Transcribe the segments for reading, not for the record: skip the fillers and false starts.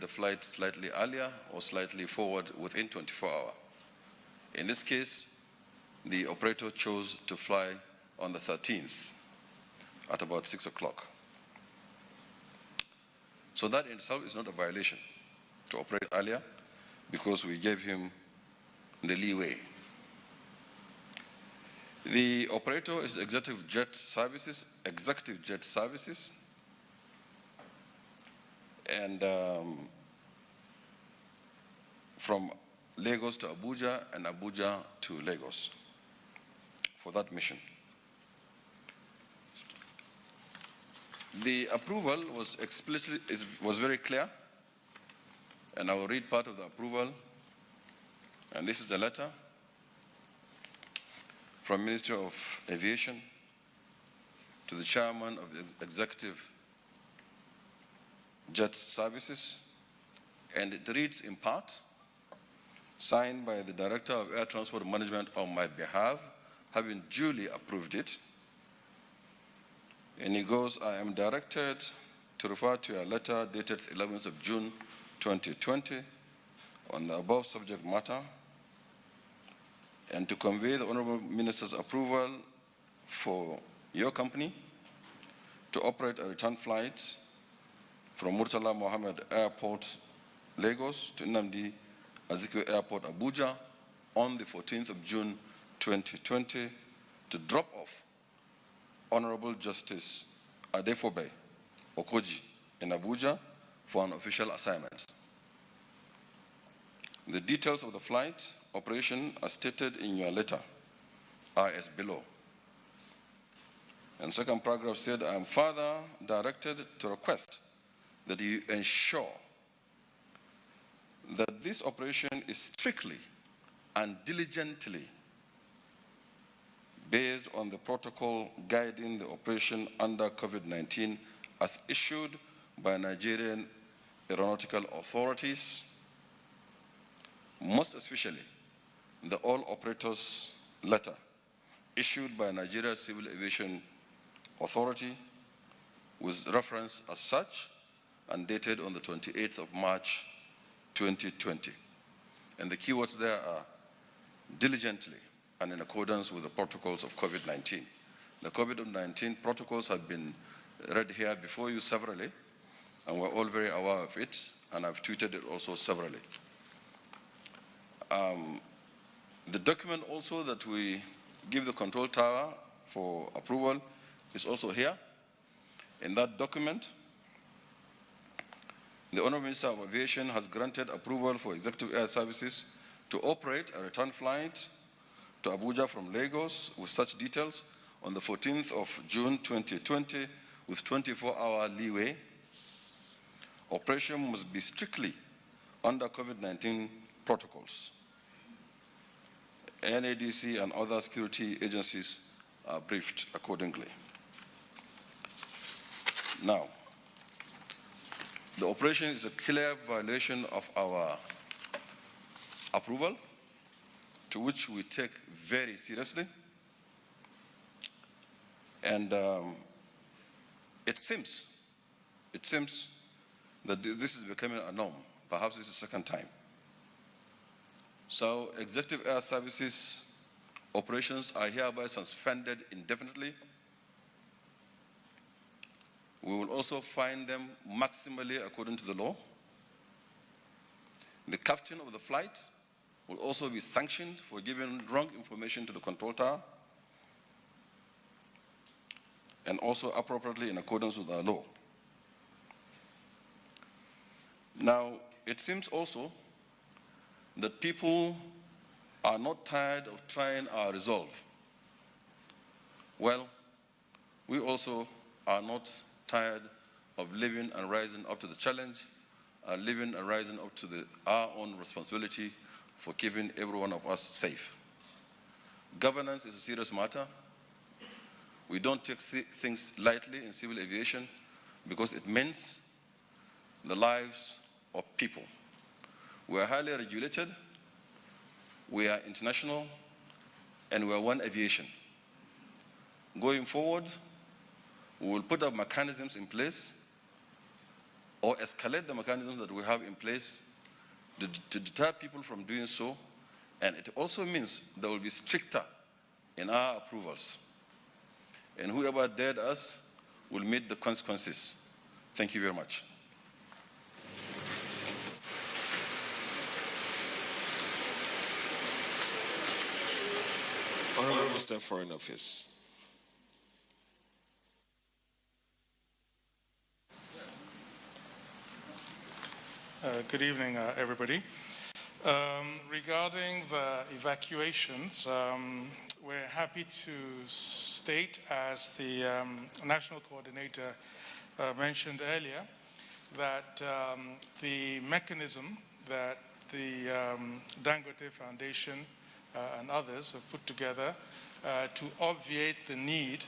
the flight slightly earlier or slightly forward within 24 hours. In this case, the operator chose to fly on the 13th at about 6 o'clock. So that in itself is not a violation to operate earlier because we gave him the leeway. The operator is Executive Jet Services, and from Lagos to Abuja and Abuja to Lagos for that mission. The approval was was very clear, and I will read part of the approval. And this is the letter from Ministry of Aviation to the Chairman of the Executive Jet Services, and it reads in part, signed by the Director of Air Transport Management on my behalf, having duly approved it. And he goes, I am directed to refer to a letter dated 11th of June 2020 on the above subject matter and to convey the Honorable Minister's approval for your company to operate a return flight from Murtala Mohammed Airport, Lagos to Nnamdi Azikiwe Airport, Abuja on the 14th of June 2020 to drop off Honorable Justice Adefobe Okoji in Abuja for an official assignment. The details of the flight operation as stated in your letter are as below. And second paragraph said, I am further directed to request that you ensure that this operation is strictly and diligently based on the protocol guiding the operation under COVID-19 as issued by Nigerian aeronautical authorities, most especially the All Operators Letter issued by Nigeria Civil Aviation Authority with reference as such and dated on the 28th of March 2020. And the keywords there are diligently and in accordance with the protocols of COVID-19. The COVID-19 protocols have been read here before you severally, and we're all very aware of it, and I've tweeted it also severally. The document also that we give the control tower for approval is also here. In that document, the Honorable Minister of Aviation has granted approval for Executive Air Services to operate a return flight to Abuja from Lagos with such details on the 14th of June 2020 with 24-hour leeway. Operation must be strictly under COVID-19 protocols. NADC and other security agencies are briefed accordingly. Now, the operation is a clear violation of our approval, to which we take very seriously. And it seems that this is becoming a norm. Perhaps this is the second time. So Executive Air Services operations are hereby suspended indefinitely. We will also fine them maximally according to the law. The captain of the flight will also be sanctioned for giving wrong information to the control tower, and also appropriately in accordance with our law. Now, it seems also that people are not tired of trying our resolve. Well, we also are not tired of living and rising up to the challenge, and living and rising up to our own responsibility for keeping every one of us safe. Governance is a serious matter. We don't take things lightly in civil aviation because it means the lives of people. We are highly regulated, we are international, and we are one aviation. Going forward, we will put up mechanisms in place or escalate the mechanisms that we have in place to deter people from doing so. And it also means there will be stricter in our approvals. And whoever dared us will meet the consequences. Thank you very much. Honorable Minister of Foreign Affairs. Good evening, everybody. Regarding the evacuations, we're happy to state, as the National Coordinator mentioned earlier, that the mechanism that the Dangote Foundation and others have put together to obviate the need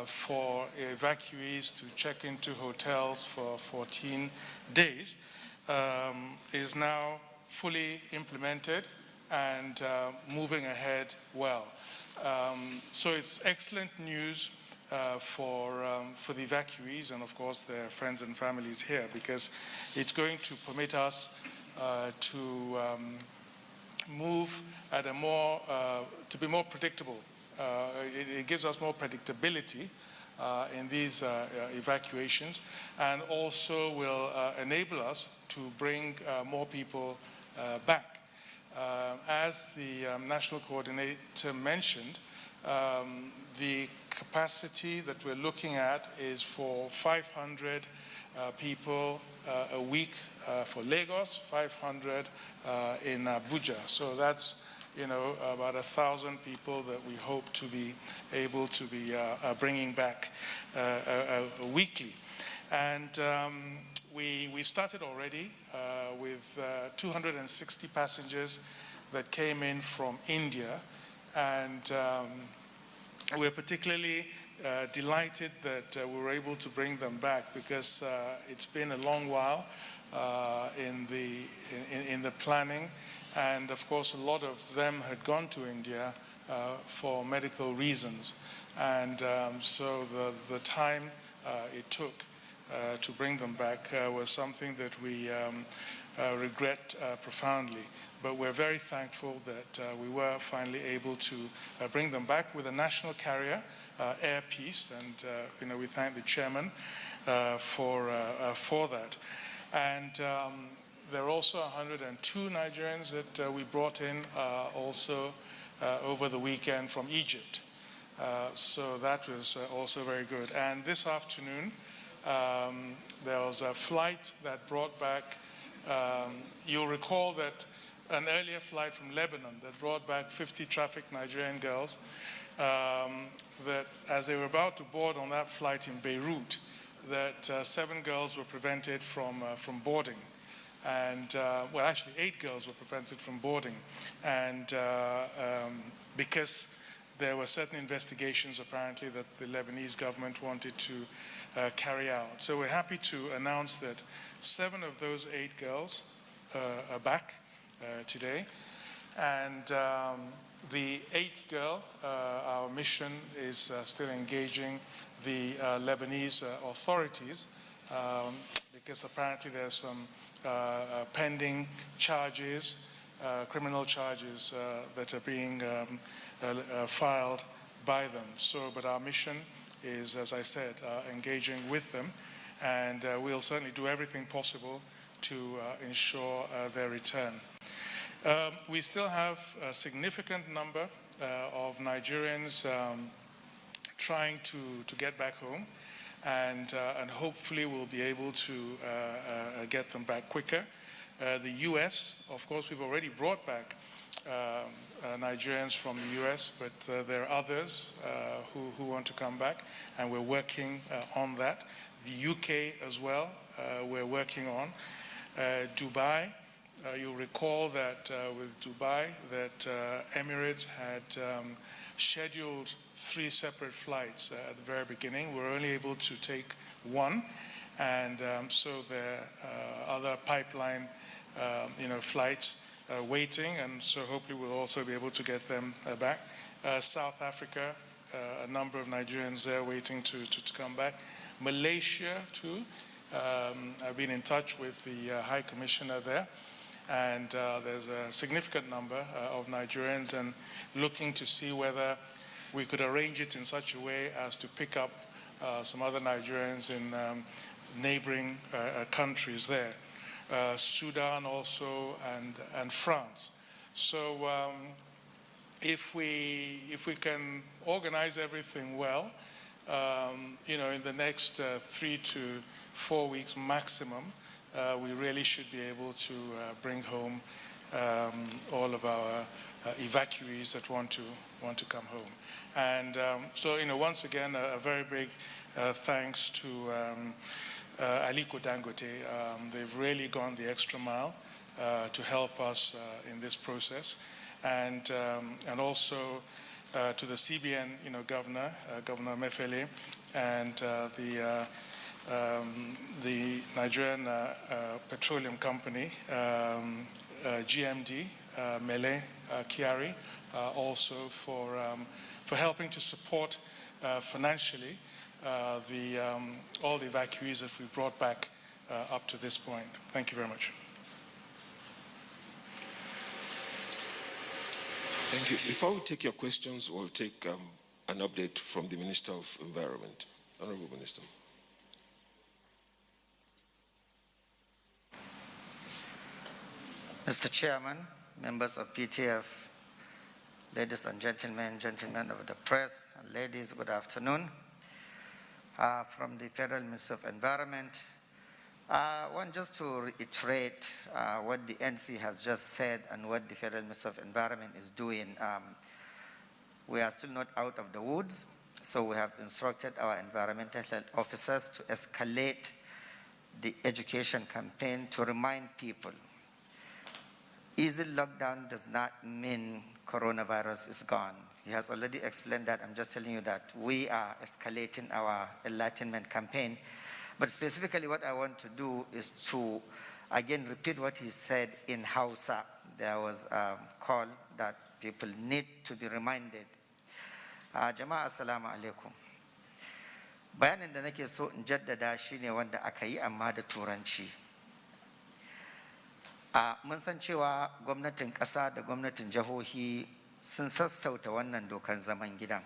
for evacuees to check into hotels for 14 days is now fully implemented and moving ahead well. So it's excellent news for the evacuees and, of course, their friends and families here, because it's going to permit us to move at a more, to be more predictable. It gives us more predictability in these evacuations, and also will enable us to bring more people back. As the National Coordinator mentioned, the capacity that we're looking at is for 500 people a week for Lagos, 500 in Abuja. So that's, you know, about 1,000 people that we hope to be able to be bringing back weekly. And we started already with 260 passengers that came in from India, and we're particularly delighted that we were able to bring them back, because it's been a long while in the planning, and of course a lot of them had gone to India for medical reasons, and so the time it took to bring them back was something that we regret profoundly. But we're very thankful that we were finally able to bring them back with a national carrier, Air Peace, and you know, we thank the chairman for that. And there are also 102 Nigerians that we brought in also over the weekend from Egypt. So that was also very good. And this afternoon, there was a flight that brought back, you'll recall that an earlier flight from Lebanon that brought back 50 trafficked Nigerian girls, that as they were about to board on that flight in Beirut, that 7 girls were prevented from boarding. And, well, actually 8 girls were prevented from boarding. And because there were certain investigations, apparently, that the Lebanese government wanted to carry out. So we're happy to announce that 7 of those 8 girls are back today. And the 8th girl, our mission is still engaging the Lebanese authorities, because apparently there's some pending charges, criminal charges that are being filed by them. So, but our mission is, as I said, engaging with them, and we'll certainly do everything possible to ensure their return. We still have a significant number of Nigerians trying to get back home, and hopefully we'll be able to get them back quicker. The US, of course, we've already brought back Nigerians from the US, but there are others who want to come back, and we're working on that. The UK as well, we're working on. Dubai, you'll recall that with Dubai, that Emirates had scheduled 3 separate flights at the very beginning. We were only able to take 1, and so there are other pipeline flights waiting, and so hopefully we'll also be able to get them back. South Africa, a number of Nigerians there waiting to come back. Malaysia too, I've been in touch with the High Commissioner there, and there's a significant number of Nigerians, and looking to see whether we could arrange it in such a way as to pick up some other Nigerians in neighboring countries there, Sudan also, and France. So if we can organize everything well, in the next 3 to 4 weeks maximum, we really should be able to bring home all of our evacuees that want to come home. And so, once again, a very big thanks to Aliko Dangote. They've really gone the extra mile to help us in this process, and also to the CBN, Governor Mefele, and the Nigerian Petroleum Company, GMD, Mele Kyari, also for helping to support financially all the evacuees that we brought back up to this point. Thank you very much. Thank you. Before we take your questions, we'll take an update from the Minister of Environment. Honorable Minister. Mr. Chairman, members of PTF, ladies and gentlemen, gentlemen of the press, and ladies, good afternoon. From the Federal Ministry of Environment, I want just to reiterate what the NC has just said and what the Federal Ministry of Environment is doing. We are still not out of the woods, so we have instructed our environmental health officers to escalate the education campaign to remind people easy lockdown does not mean coronavirus is gone. He has already explained that. I'm just telling you that we are escalating our enlightenment campaign. But specifically what I want to do is to, again, repeat what he said in Hausa. There was a call that people need to be reminded. Jama'a assalamu alaikum. Bayanin da nake so in jaddada shine wanda aka yi amma da turanci. Mun san cewa gwamnatin ƙasa da gwamnatin jihohi sun sassauta wannan dokan zaman gidan.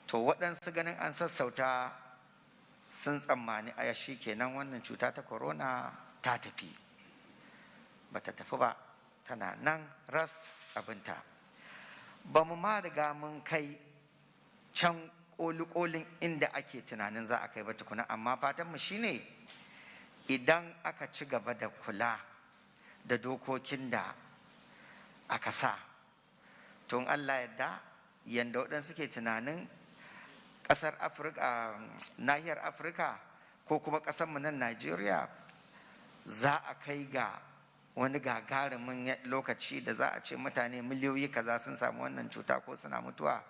To waɗansu ganin an sassauta sun tsammani a shi kenan wannan cuta ta corona ta tafi. Ba ta tafi ba, tana nan ras abinta. Ba mu ma riga mun kai can ƙoli-ƙolin inda ake tunanin za a kai ba tukuna, amma fatanmu shine idan aka ci gaba da kula da dokokin da aka sa, to in Allah yadda yanda waɗansu suke tunanin ƙasar Afirka, nahiyar Afirka ko kuma ƙasarmu nan Najeriya za a kai ga wani gagarumin lokaci da za a ce mutane miliyoyi kaza sun samu wannan cuta ko suna mutuwa,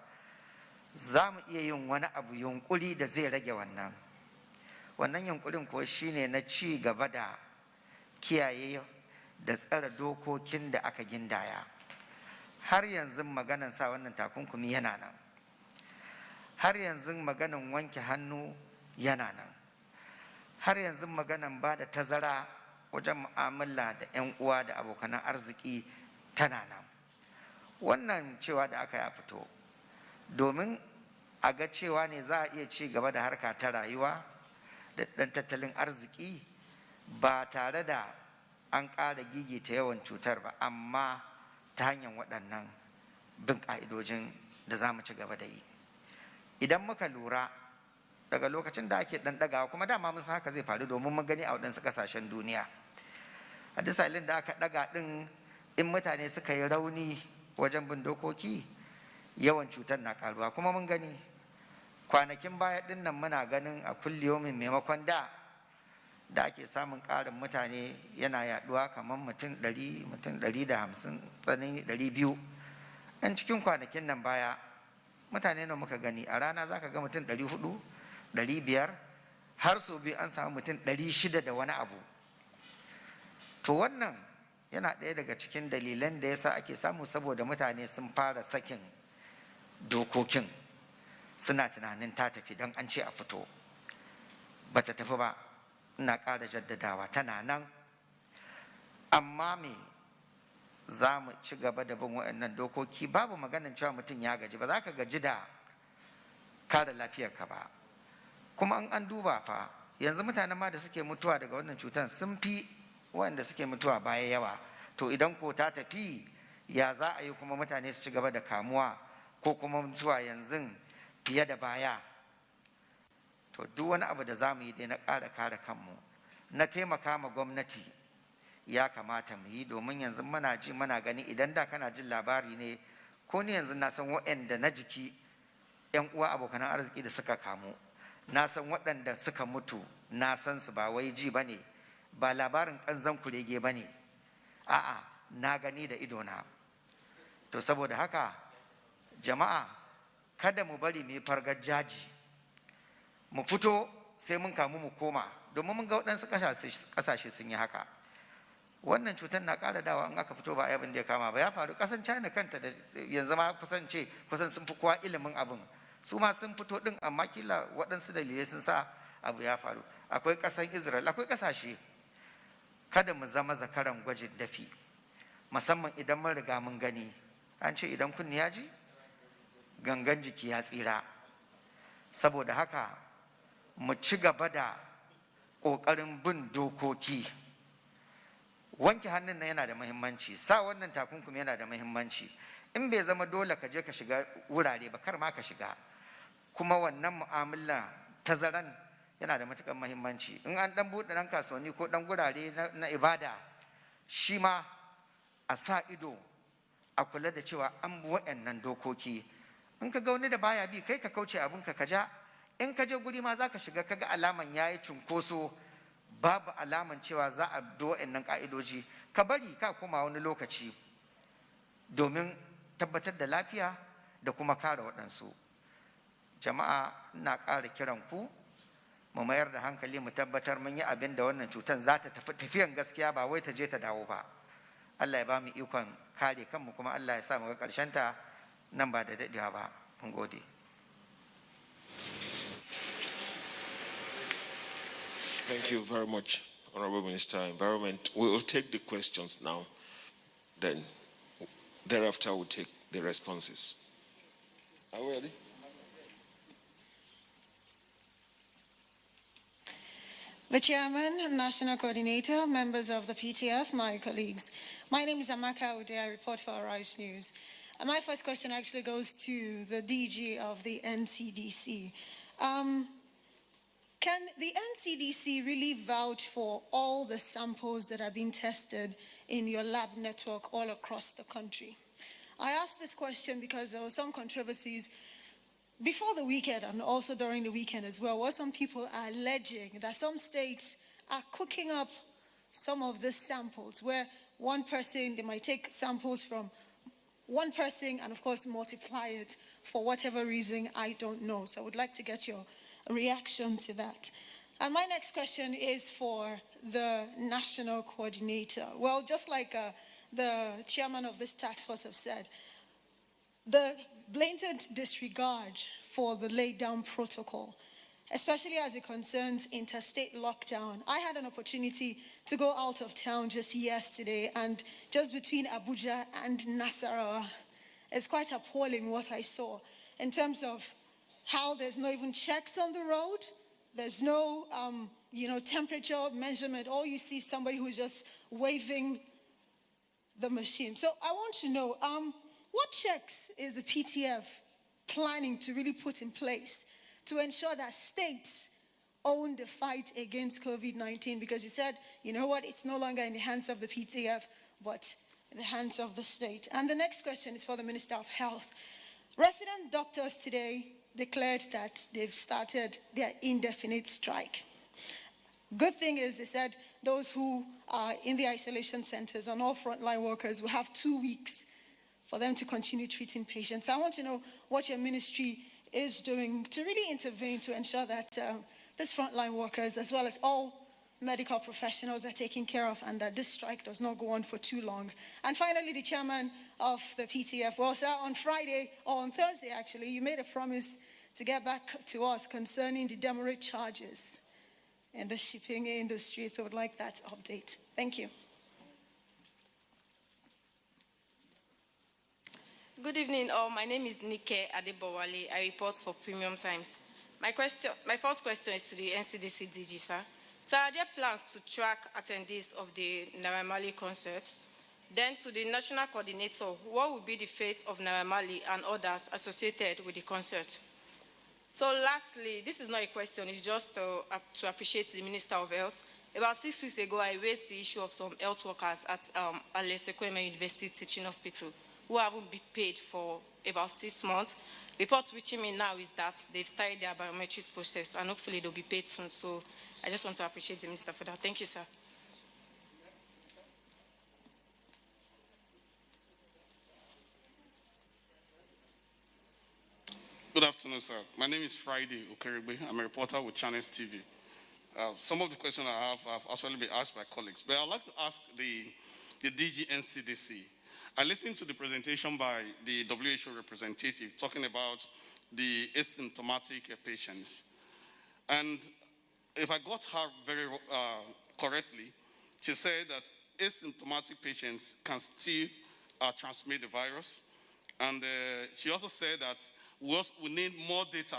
za mu iya yin wani abu yunkuri da zai rage wannan. Wannan yunkurin kuwa shine na ci gaba da kiyaye da tsare dokokin da aka gindaya. Har yanzu maganan sa wannan takunkumi yana nan, har yanzu maganan wanke hannu yana nan, har yanzu maganan ba da tazara wajen mu'amala da 'yan uwa da abokan arziki tana nan. Wannan cewa da aka ya fito domin a ga cewa ne za a iya ci gaba da harka ta rayuwa da ɗan tattalin arziki ba tare da an ƙara gigita yawan cutar ba, amma ta hanyar waɗannan bin ƙa'idojin da za mu ci gaba da yi. Idan muka lura daga lokacin da ake ɗan ɗagawa, kuma dama mun san haka zai faru domin mun gani a waɗansu ƙasashen duniya, a duk sa'ilin da aka ɗaga ɗin, in mutane suka yi rauni wajen bin dokoki, yawan cutar na ƙaruwa. Kuma mun gani kwanakin baya ɗin nan muna ganin a kulliyomin maimakon da ake samun ƙarin mutane yana yaɗuwa kamar mutum 100, mutum 150, tsanani 200. Ɗan cikin kwanakin nan baya mutane na muka gani a rana za ka ga mutum 400, 500, har sau biyu an samu mutum 600 da wani abu. To wannan yana ɗaya daga cikin dalilan da yasa ake samu, saboda mutane sun fara sakin dokokin, suna tunanin ta tafi don an ce a fito. ba ta tafi ba, ina ƙara jaddadawa tana nan. Amma me za mu ci gaba da bin waɗannan dokoki, babu maganin cewa mutum ya gaji, ba za ka gaji da kare lafiyarka ba. Kuma an duba fa yanzu mutanen ma da suke mutuwa daga wannan cutar sun fi waɗanda suke mutuwa baya yawa. To idan ko ta tafi, ya za a yi kuma mutane su ci gaba da kamuwa ko kuma mutuwa yanzu fiye da baya? To duk wani abu da za mu yi dai na ƙara kare kanmu, na taimaka ma gwamnati, ya kamata mu yi, domin yanzu muna ji muna gani. Idan da kana jin labari ne, ko ni yanzu na san waɗanda na jiki, 'yan uwa abokan arziki da suka kamu, na san waɗanda suka mutu, na san su, ba wai ji ba ne, ba labarin ƙanzan kurege ba ne, a'a na gani da idona. To saboda haka jama'a, kada mu bari mu yi fargar jaji, mu fito sai mun kamu mu koma, domin mun ga waɗansu ƙasashe sun yi haka. Wannan cutar na ƙara dawa in aka fito ba a abin da ya kama ba. Ya faru ƙasan China kanta, da yanzu ma kusan sun fi kowa ilimin abin, su ma sun fito ɗin, amma kila waɗansu dalilai sun sa abu ya faru. Akwai ƙasan Israel, akwai ƙasashe. Kada mu zama zakaran gwajin dafi, musamman idan mun riga mun gani. An ce idan kunni ya ji, gangan jiki ya tsira. Saboda haka mu ci gaba da ƙoƙarin bin dokoki. Wanke hannun nan yana da muhimmanci, sa wannan takunkumi yana da muhimmanci. In bai zama dole ka je ka shiga wurare ba, kar ma ka shiga. Kuma wannan mu'amala tazaran yana da matuƙar muhimmanci. In an ɗan buɗe ɗan kasuwanni ko ɗan gurare na ibada, shi ma a sa ido, a kula da cewa an bi waɗannan dokoki. In ka ga wani da baya bi, kai ka kauce abinka ka ja. In ka je guri ma za ka shiga, ka ga alaman ya yi cunkoso, babu alaman cewa za a bi waɗannan ƙa'idoji, ka bari ka koma wani lokaci, domin tabbatar da lafiya da kuma kare waɗansu. Jama'a, ina ƙara kiran ku mu mayar da hankali, mu tabbatar mun yi abin da wannan cutar za ta tafi tafiyan gaskiya, ba wai ta je ta dawo ba. Allah ya ba mu ikon kare kanmu, kuma Allah ya sa mu ga ƙarshenta nan ba da daɗewa ba. Mun gode. Thank you very much, Honorable Minister of Environment. We will take the questions now. Then, thereafter, we'll take the responses. Are we ready? The Chairman, National Coordinator, members of the PTF, my colleagues. My name is Amaka Ude. I report for Arise News. And my first question actually goes to the DG of the NCDC. Can the NCDC really vouch for all the samples that are being tested in your lab network all across the country? I ask this question because there were some controversies before the weekend and also during the weekend as well, where some people are alleging that some states are cooking up some of the samples, where one person, they might take samples from one person and of course multiply it for whatever reason, I don't know. So I would like to get your reaction to that. And my next question is for the national coordinator. Well, just like the chairman of this task force have said, the blatant disregard for the laid down protocol, especially as it concerns interstate lockdown. I had an opportunity to go out of town just yesterday, and just between Abuja and Nasarawa, it's quite appalling what I saw in terms of how there's no even checks on the road. There's no, temperature measurement. All you see is somebody who's just waving the machine. So I want to know, what checks is the PTF planning to really put in place to ensure that states own the fight against COVID-19? Because you said, you know what, it's no longer in the hands of the PTF, but in the hands of the state. And the next question is for the Minister of Health. Resident doctors today declared that they've started their indefinite strike. Good thing is, they said those who are in the isolation centers and all frontline workers will have 2 weeks for them to continue treating patients. I want to know what your ministry is doing to really intervene to ensure that these frontline workers, as well as all medical professionals, are taken care of, and that this strike does not go on for too long. And finally, the chairman of the PTF, well, sir, on Friday, or on Thursday actually, you made a promise to get back to us concerning the demurrage charges. in the shipping industry. So I would like that update. Thank you. Good evening, all. My name is Nike Adebowale. I report for Premium Times. My first question is to the NCDC DG, sir. Sir, are there plans to track attendees of the Naira Marley concert? Then to the national coordinator, what will be the fate of Naira Marley and others associated with the concert? So lastly, this is not a question, it's just to appreciate the Minister of Health. About 6 weeks ago, I raised the issue of some health workers at Alesekweme University Teaching Hospital who haven't been paid for about 6 months. Reports reaching me now is that they've started their biometrics process and hopefully they'll be paid soon. So I just want to appreciate the Minister for that. Thank you, sir. Good afternoon, sir. My name is Friday Okerigbe. I'm a reporter with Channels TV. Some of the questions I have actually been asked by colleagues, but I'd like to ask the DG NCDC. I listened to the presentation by the WHO representative talking about the asymptomatic patients. And if I got her very correctly, she said that asymptomatic patients can still transmit the virus. And she also said that we need more data